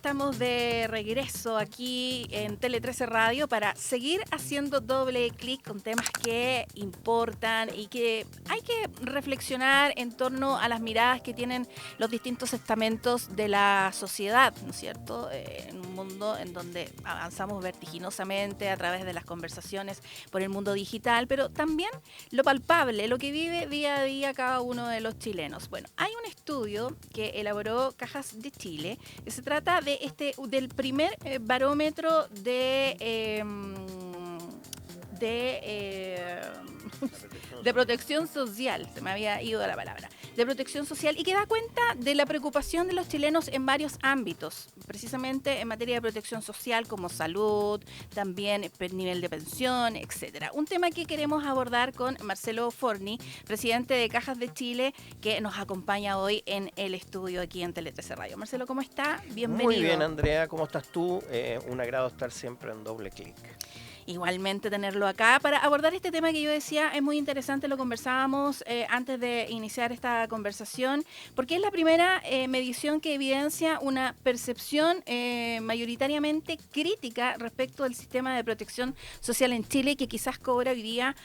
estamos de regreso aquí en Tele 13 Radio para seguir haciendo doble clic con temas que importan y que hay que reflexionar en torno a las miradas que tienen los distintos estamentos de la sociedad, ¿no es cierto? En un mundo en donde avanzamos vertiginosamente a través de las conversaciones por el mundo digital, pero también lo palpable, lo que vive día a día cada uno de los chilenos. Bueno, hay un estudio que elaboró Cajas de Chile, que se trata de del primer barómetro de protección social, se me había ido la palabra, de protección social, y que da cuenta de la preocupación de los chilenos en varios ámbitos, precisamente en materia de protección social como salud, también nivel de pensión, etcétera. Un tema que queremos abordar con Marcelo Forni, presidente de Cajas de Chile, que nos acompaña hoy en el estudio aquí en Tele 13 Radio. Marcelo, ¿cómo está? Bienvenido. Muy bien, Andrea, ¿cómo estás tú? Un agrado estar siempre en doble clic. Igualmente tenerlo acá para abordar este tema que yo decía es muy interesante, lo conversábamos antes de iniciar esta conversación, porque es la primera medición que evidencia una percepción mayoritariamente crítica respecto al sistema de protección social en Chile, que quizás cobra hoy día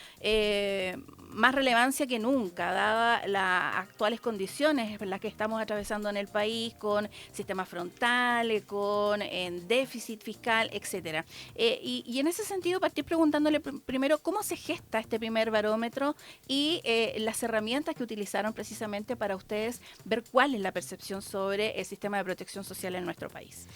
más relevancia que nunca, dada las actuales condiciones en las que estamos atravesando en el país, con sistema frontal, con déficit fiscal, etcétera. Y en ese sentido, partir preguntándole primero cómo se gesta este primer barómetro y las herramientas que utilizaron precisamente para ustedes ver cuál es la percepción sobre el sistema de protección social en nuestro país.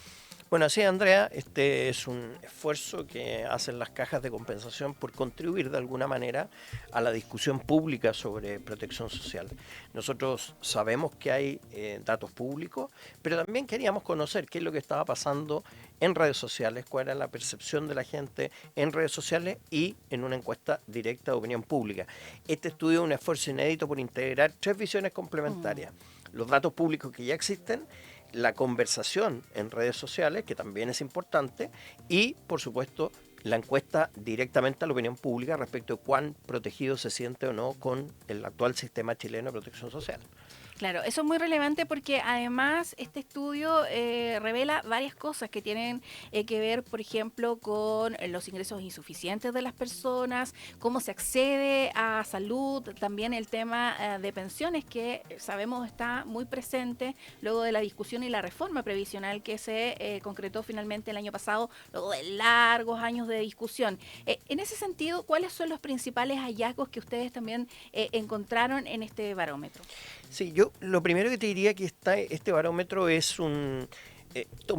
Bueno, sí, Andrea, este es un esfuerzo que hacen las cajas de compensación por contribuir de alguna manera a la discusión pública sobre protección social. Nosotros sabemos que hay datos públicos, pero también queríamos conocer qué es lo que estaba pasando en redes sociales, cuál era la percepción de la gente en redes sociales y en una encuesta directa de opinión pública. Este estudio es un esfuerzo inédito por integrar tres visiones complementarias. Los datos públicos que ya existen, la conversación en redes sociales, que también es importante, y, por supuesto, la encuesta directamente a la opinión pública respecto de cuán protegido se siente o no con el actual sistema chileno de protección social. Claro, eso es muy relevante porque además este estudio revela varias cosas que tienen que ver, por ejemplo, con los ingresos insuficientes de las personas, cómo se accede a salud, también el tema de pensiones que sabemos está muy presente luego de la discusión y la reforma previsional que se concretó finalmente el año pasado, luego de largos años de discusión. En ese sentido, ¿cuáles son los principales hallazgos que ustedes también encontraron en este barómetro? Sí, yo lo primero que te diría que este barómetro es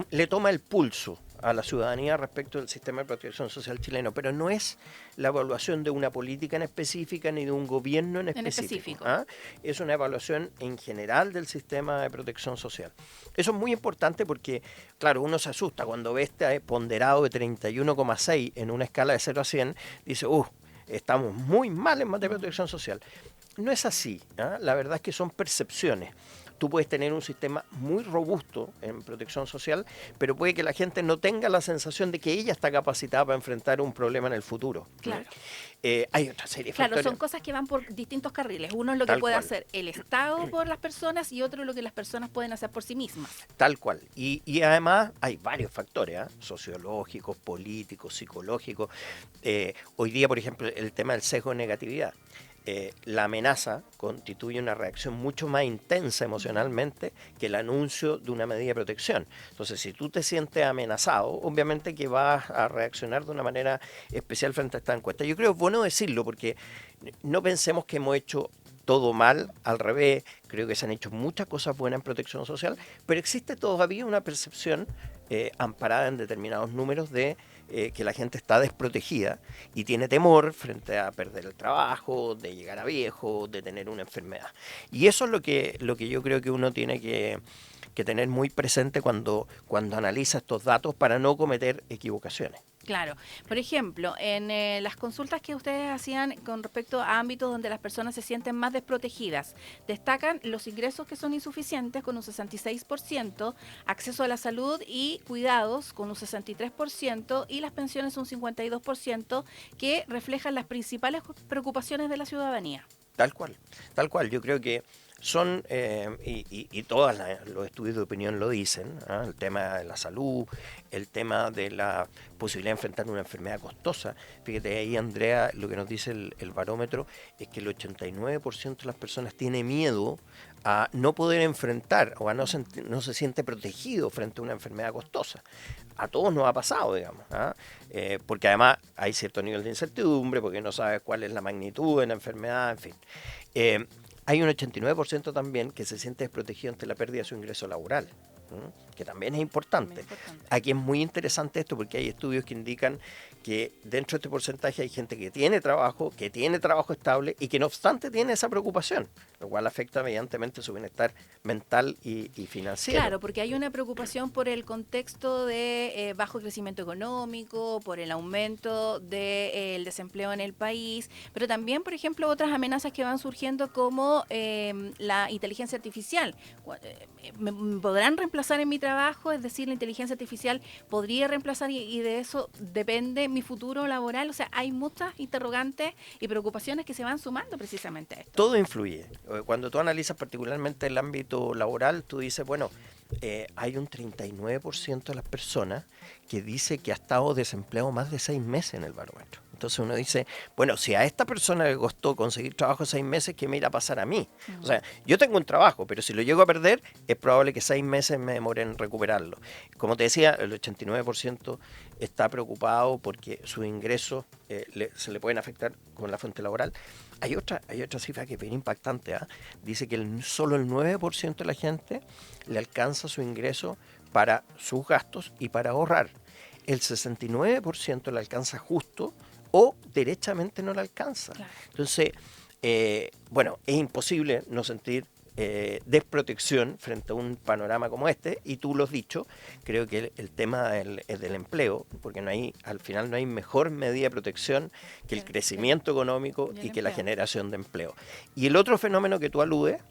le toma el pulso a la ciudadanía respecto del sistema de protección social chileno, pero no es la evaluación de una política en específica ni de un gobierno en específico. ¿Ah? Es una evaluación en general del sistema de protección social. Eso es muy importante porque, claro, uno se asusta cuando ve este ponderado de 31,6 en una escala de 0 a 100, dice, estamos muy mal en materia de protección social. No es así, ¿eh? La verdad es que son percepciones. Tú puedes tener un sistema muy robusto en protección social, pero puede que la gente no tenga la sensación de que ella está capacitada para enfrentar un problema en el futuro. Claro. Hay otra serie de factores. Claro, son cosas que van por distintos carriles. Uno es lo que puede hacer el Estado por las personas y otro es lo que las personas pueden hacer por sí mismas. Tal cual. Y además hay varios factores, sociológicos, políticos, psicológicos. Hoy día, por ejemplo, el tema del sesgo de negatividad. La amenaza constituye una reacción mucho más intensa emocionalmente que el anuncio de una medida de protección. Entonces, si tú te sientes amenazado, obviamente que vas a reaccionar de una manera especial frente a esta encuesta. Yo creo que es bueno decirlo porque no pensemos que hemos hecho todo mal, al revés, creo que se han hecho muchas cosas buenas en protección social, pero existe todavía una percepción amparada en determinados números de que la gente está desprotegida y tiene temor frente a perder el trabajo, de llegar a viejo, de tener una enfermedad. Y eso es lo que yo creo que uno tiene que tener muy presente cuando analiza estos datos para no cometer equivocaciones. Claro. Por ejemplo, en las consultas que ustedes hacían con respecto a ámbitos donde las personas se sienten más desprotegidas, destacan los ingresos que son insuficientes con un 66%, acceso a la salud y cuidados con un 63% y las pensiones un 52%, que reflejan las principales preocupaciones de la ciudadanía. Tal cual, tal cual. Yo creo que son, y todos los estudios de opinión lo dicen, ¿ah? El tema de la salud, el tema de la posibilidad de enfrentar una enfermedad costosa. Fíjate ahí, Andrea, lo que nos dice el barómetro es que el 89% de las personas tiene miedo a no poder enfrentar o a no se siente protegido frente a una enfermedad costosa. A todos nos ha pasado, digamos, ¿ah? Porque además hay cierto nivel de incertidumbre, porque no sabes cuál es la magnitud de la enfermedad, en fin. Hay un 89% también que se siente desprotegido ante la pérdida de su ingreso laboral, que también es importante. Aquí es muy interesante esto porque hay estudios que indican que dentro de este porcentaje hay gente que tiene trabajo estable y que no obstante tiene esa preocupación, lo cual afecta evidentemente su bienestar mental y financiero. Claro, porque hay una preocupación por el contexto de bajo crecimiento económico, por el aumento del desempleo en el país, pero también, por ejemplo, otras amenazas que van surgiendo como la inteligencia artificial. ¿Me podrán reemplazar en mi trabajo? Es decir, la inteligencia artificial podría reemplazar y de eso depende mi futuro laboral. O sea, hay muchas interrogantes y preocupaciones que se van sumando precisamente a esto. Todo influye. Cuando tú analizas particularmente el ámbito laboral, tú dices, bueno, hay un 39% de las personas que dice que ha estado desempleado más de 6 meses en el barómetro. Entonces uno dice, bueno, si a esta persona le costó conseguir trabajo 6 meses, ¿qué me irá a pasar a mí? O sea, yo tengo un trabajo, pero si lo llego a perder, es probable que 6 meses me demore en recuperarlo. Como te decía, el 89% está preocupado porque sus ingresos se le pueden afectar con la fuente laboral. Hay otra cifra que es bien impactante, ¿eh? Dice que solo el 9% de la gente le alcanza su ingreso para sus gastos y para ahorrar. El 69% le alcanza justo o derechamente no le alcanza. Claro. Entonces, bueno, es imposible no sentir desprotección frente a un panorama como este, y tú lo has dicho, creo que el tema del empleo, porque al final no hay mejor medida de protección que el crecimiento económico y que la generación de empleo. Y el otro fenómeno que tú aludes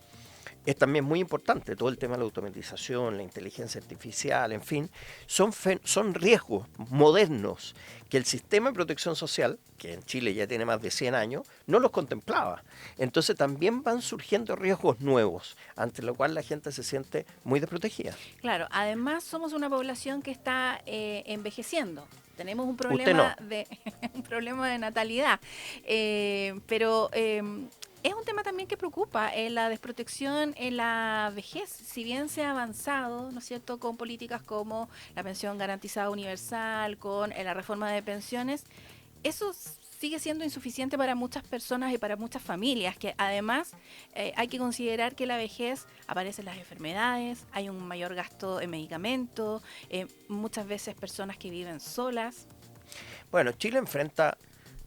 es también muy importante, todo el tema de la automatización, la inteligencia artificial, en fin, son riesgos modernos que el sistema de protección social, que en Chile ya tiene más de 100 años, no los contemplaba. Entonces también van surgiendo riesgos nuevos, ante lo cual la gente se siente muy desprotegida. Claro, además somos una población que está envejeciendo. Tenemos un problema, un problema de natalidad, pero es un tema también que preocupa, la desprotección en la vejez. Si bien se ha avanzado, ¿no es cierto?, con políticas como la pensión garantizada universal, con la reforma de pensiones, eso sigue siendo insuficiente para muchas personas y para muchas familias, que además hay que considerar que la vejez aparecen las enfermedades, hay un mayor gasto en medicamentos, muchas veces personas que viven solas. Bueno, Chile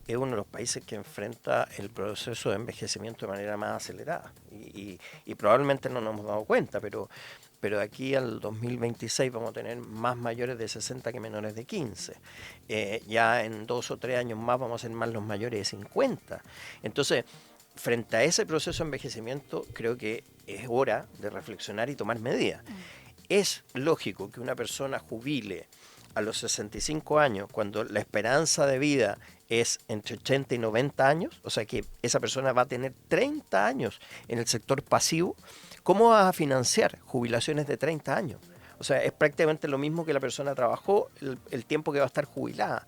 es uno de los países que enfrenta el proceso de envejecimiento de manera más acelerada y probablemente no nos hemos dado cuenta, pero de aquí al 2026 vamos a tener más mayores de 60 que menores de 15. Ya en 2 o 3 años más vamos a ser más los mayores de 50. Entonces, frente a ese proceso de envejecimiento, creo que es hora de reflexionar y tomar medidas. Es lógico que una persona jubile a los 65 años, cuando la esperanza de vida es entre 80 y 90 años, o sea que esa persona va a tener 30 años en el sector pasivo. ¿Cómo vas a financiar jubilaciones de 30 años? O sea, es prácticamente lo mismo que la persona trabajó el tiempo que va a estar jubilada.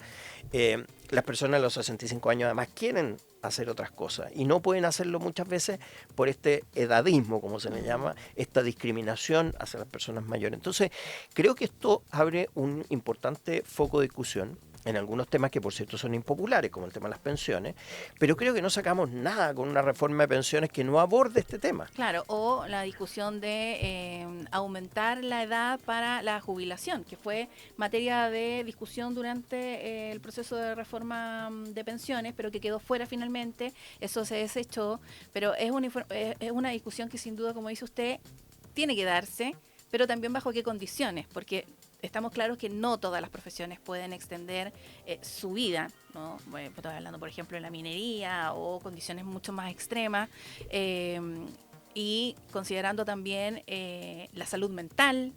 Las personas de los 65 años además quieren hacer otras cosas y no pueden hacerlo muchas veces por este edadismo, como se le llama, esta discriminación hacia las personas mayores. Entonces, creo que esto abre un importante foco de discusión en algunos temas que por cierto son impopulares, como el tema de las pensiones, pero creo que no sacamos nada con una reforma de pensiones que no aborde este tema. Claro, o la discusión de aumentar la edad para la jubilación, que fue materia de discusión durante el proceso de reforma de pensiones, pero que quedó fuera finalmente, eso se desechó, pero es una discusión que sin duda, como dice usted, tiene que darse, pero también bajo qué condiciones, porque estamos claros que no todas las profesiones pueden extender su vida, ¿no? Estoy hablando, por ejemplo, de la minería o condiciones mucho más extremas, y considerando también la salud mental,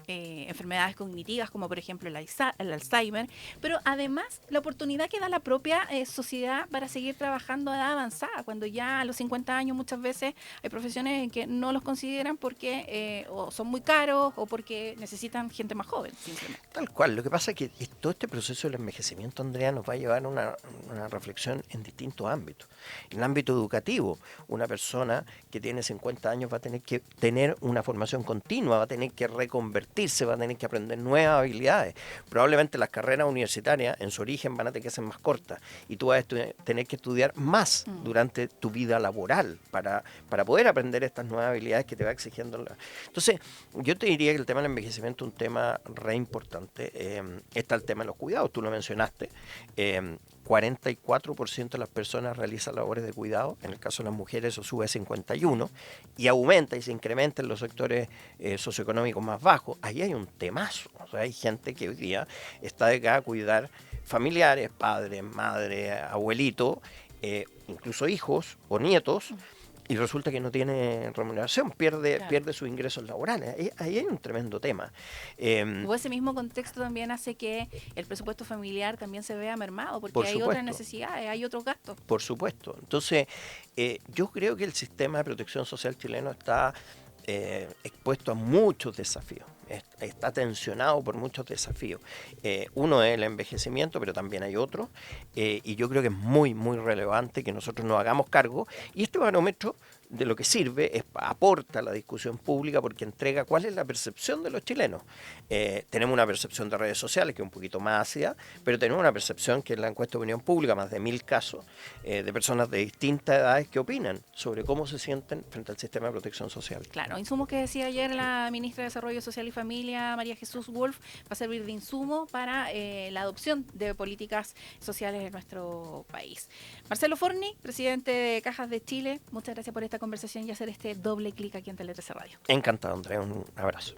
enfermedades cognitivas como por ejemplo el Alzheimer, pero además la oportunidad que da la propia sociedad para seguir trabajando a edad avanzada, cuando ya a los 50 años muchas veces hay profesiones en que no los consideran porque o son muy caros o porque necesitan gente más joven, simplemente. Tal cual. Lo que pasa es que todo este proceso del envejecimiento, Andrea, nos va a llevar a una reflexión en distintos ámbitos. En el ámbito educativo, una persona que tiene 50 años va a tener que tener una formación continua, va a tener que reconvertirse, va a tener que aprender nuevas habilidades. Probablemente las carreras universitarias en su origen van a tener que ser más cortas y tú vas a tener que estudiar más durante tu vida laboral para poder aprender estas nuevas habilidades que te va exigiendo. Entonces, yo te diría que el tema del envejecimiento es un tema re importante. Está el tema de los cuidados, tú lo mencionaste. 44% de las personas realizan labores de cuidado, en el caso de las mujeres eso sube a 51% y aumenta y se incrementa en los sectores socioeconómicos más bajos. Ahí hay un temazo, o sea, hay gente que hoy día está dedicada a cuidar familiares, padres, madres, abuelitos, incluso hijos o nietos, y resulta que no tiene remuneración, pierde sus ingresos laborales. Ahí hay un tremendo tema. O ese mismo contexto también hace que el presupuesto familiar también se vea mermado, porque Por hay supuesto. otras necesidades, hay otros gastos. Por supuesto. Entonces, yo creo que el sistema de protección social chileno está expuesto a muchos desafíos. Está tensionado por muchos desafíos. Uno es el envejecimiento, pero también hay otros. Y yo creo que es muy, muy relevante que nosotros nos hagamos cargo. Y este barómetro de lo que sirve aporta a la discusión pública porque entrega cuál es la percepción de los chilenos. Tenemos una percepción de redes sociales que es un poquito más ácida, pero tenemos una percepción que es la encuesta de opinión pública, más de 1000 casos de personas de distintas edades que opinan sobre cómo se sienten frente al sistema de protección social. Claro, insumos que decía ayer la ministra de Desarrollo Social y Familia, María Jesús Wolf, va a servir de insumo para la adopción de políticas sociales en nuestro país. Marcelo Forni, presidente de Cajas de Chile, muchas gracias por esta conversación y hacer este doble clic aquí en Tele 13 Radio. Encantado, Andrea, un abrazo.